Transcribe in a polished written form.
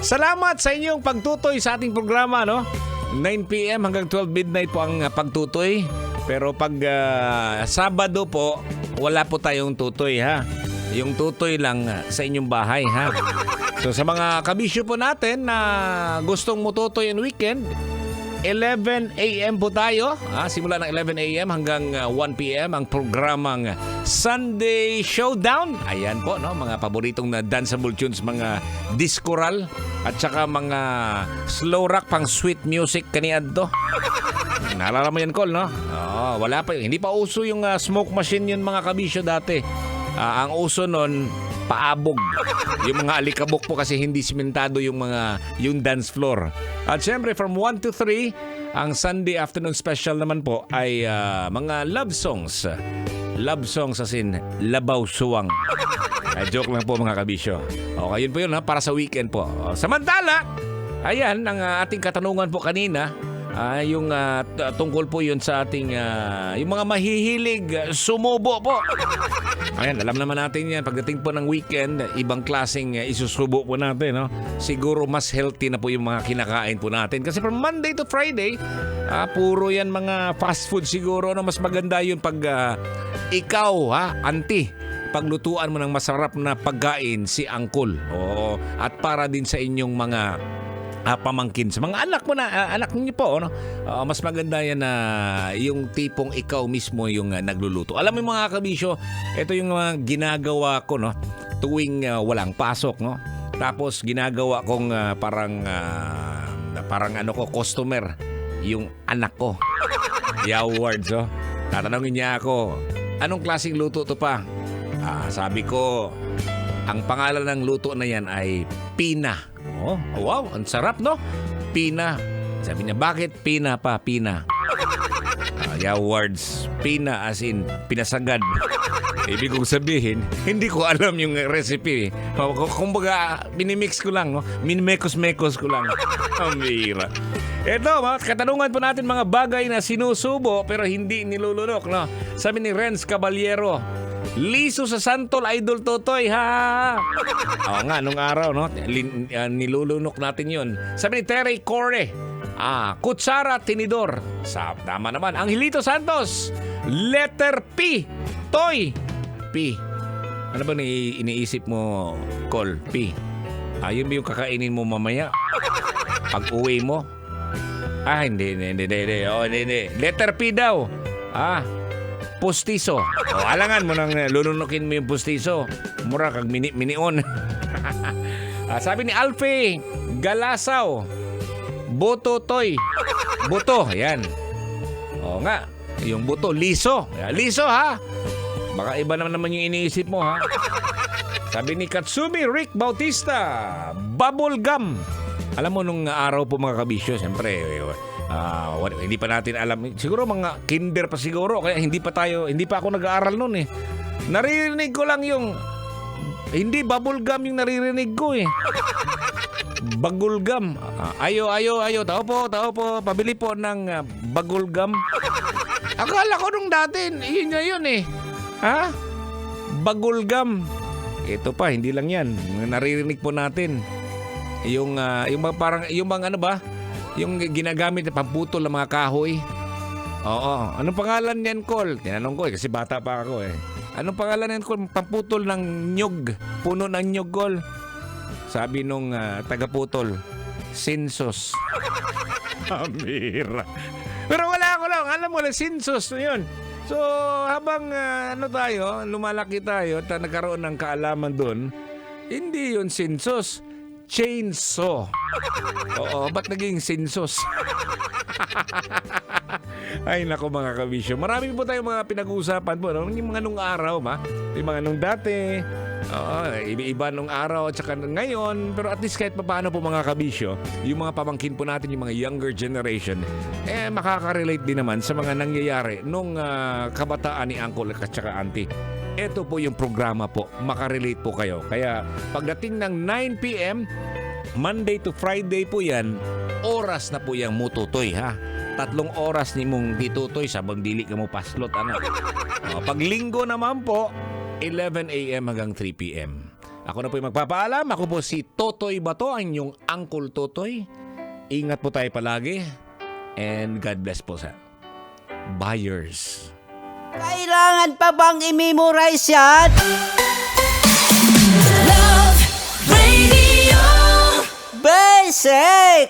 Salamat sa inyong pagtutoy sa ating programa, no? 9 p.m. hanggang 12 midnight po ang pagtutoy. Pero pag Sabado po, wala po tayong tutoy, ha? Yung tutoy lang sa inyong bahay, ha? So sa mga kabisyo po natin na gustong mututoy ang weekend, 11 a.m. po tayo. Simula ng 11 a.m. hanggang 1 p.m. ang programang Sunday Showdown. Ayan po, no? Mga paboritong na danceable tunes, mga discoral at saka mga slow rock pang sweet music kaniadto. Naalala mo yan, Col, no? Wala pa. Hindi pa uso yung smoke machine yun, mga kabisyo dati. Ang uso nun, paabog. Yung mga alikabok po kasi hindi simentado yung dance floor. At syempre from 1 to 3, ang Sunday afternoon special naman po ay mga love songs. Love songs as in labaw suwang. Joke lang po, mga kabisyo. Okay, yun po yun, ha, para sa weekend po. Samantala, ayan ang ating katanungan po kanina. Yung tungkol po yun sa ating yung mga mahihilig sumubo po. Ayan, alam naman natin yan. Pagdating po ng weekend, ibang klaseng isusubo po natin, no? Siguro mas healthy na po yung mga kinakain po natin. Kasi from Monday to Friday, puro yan mga fast food siguro. No? Mas maganda yun pag ikaw, auntie, paglutuan mo ng masarap na pagkain si Uncle. Oo, at para din sa inyong mga pamangkin sa mga anak mo na anak niyo po, no? Mas maganda yan na yung tipong ikaw mismo yung nagluluto. Alam mo, mga kabisyo, ito yung mga ginagawa ko, no, tuwing walang pasok, no. Tapos ginagawa kong parang customer yung anak ko. Awards, oh. Tatanungin niya ako, anong klaseng luto to pa? Sabi ko, ang pangalan ng luto na yan ay pina. Oh, wow, ang sarap, no? Pina. Sabi niya, bakit pina pa? Pina. Words. Pina as in pinasagad. Ibig kong sabihin, hindi ko alam yung recipe. Kumbaga, minimix ko lang. No? Minimekos-mekos ko lang. Amira. Ito, katanungan po natin mga bagay na sinusubo pero hindi nilulunok. No? Sabi ni Renz Caballero, liso sa santol, Idol Totoy, ha? Oo nga, nung araw, no? Nilulunok natin yun. Sabi ni Terry Corre, kutsara, tinidor. Tama naman. Angelito Santos, letter P, toy. P. Ano ba iniisip mo, Col? P. Yun ba yung kakainin mo mamaya? Pag uwi mo? Hindi. Oh, hindi. Letter P daw. Pustiso. Alangan mo nang lulunukin mo yung pustiso. Mura kag mini-on. Sabi ni Alfie Galasaw, boto toy. Buto, yan. Oo nga, yung buto, liso. Liso, ha? Baka iba naman yung iniisip mo, ha? Sabi ni Katsumi Rick Bautista, bubble gum. Alam mo, nung araw po, mga kabisyo, siyempre, hindi pa natin alam. Siguro mga kinder pa siguro. Kaya hindi pa ako nag-aaral noon eh. Naririnig ko lang yung, hindi bubble gum yung naririnig ko eh. Bagul gum. Ayo. Tao po. Pabili po ng bagul gum. Akala ko nung dati, yun eh. Bagul gum. Ito pa, hindi lang yan. Naririnig po natin. Yung mga ano ba? Yung ginagamit na pamputol ng mga kahoy. Oo. Anong pangalan niyan, Col? Tinanong ko kasi bata pa ako eh. Anong pangalan niyan, Col? Pamputol ng nyug. Puno ng nyug, Col. Sabi nung tagaputol, sinsos. Amira. Pero wala ko lang. Alam mo na, sinsos na yun. So, habang lumalaki tayo at nagkaroon ng kaalaman doon, hindi yun sinsos. Chainsaw. Oo, ba't naging sinsos? Ay, nako, mga kabisyo. Marami po tayong mga pinag-uusapan po. No? Yung mga nung araw, yung mga nung dati. Iba nung araw at saka ngayon. Pero at least kahit paano po, mga kabisyo, yung mga pamangkin po natin, yung mga younger generation, makaka-relate din naman sa mga nangyayari nung kabataan ni Uncle at saka Auntie. Ito po yung programa po. Makarelate po kayo. Kaya pagdating ng 9 p.m., Monday to Friday po yan, oras na po yung mututoy, ha? 3 oras ni mong ditutoy sabang dili ka mo paslot, anak. Pag linggo naman po, 11 a.m. hanggang 3 p.m. Ako na po yung magpapaalam. Ako po si Totoy Bato, ang inyong Uncle Totoy. Ingat po tayo palagi. And God bless po sa buyers. Kailangan pa bang i-memorize yan? Love Radio. Basic!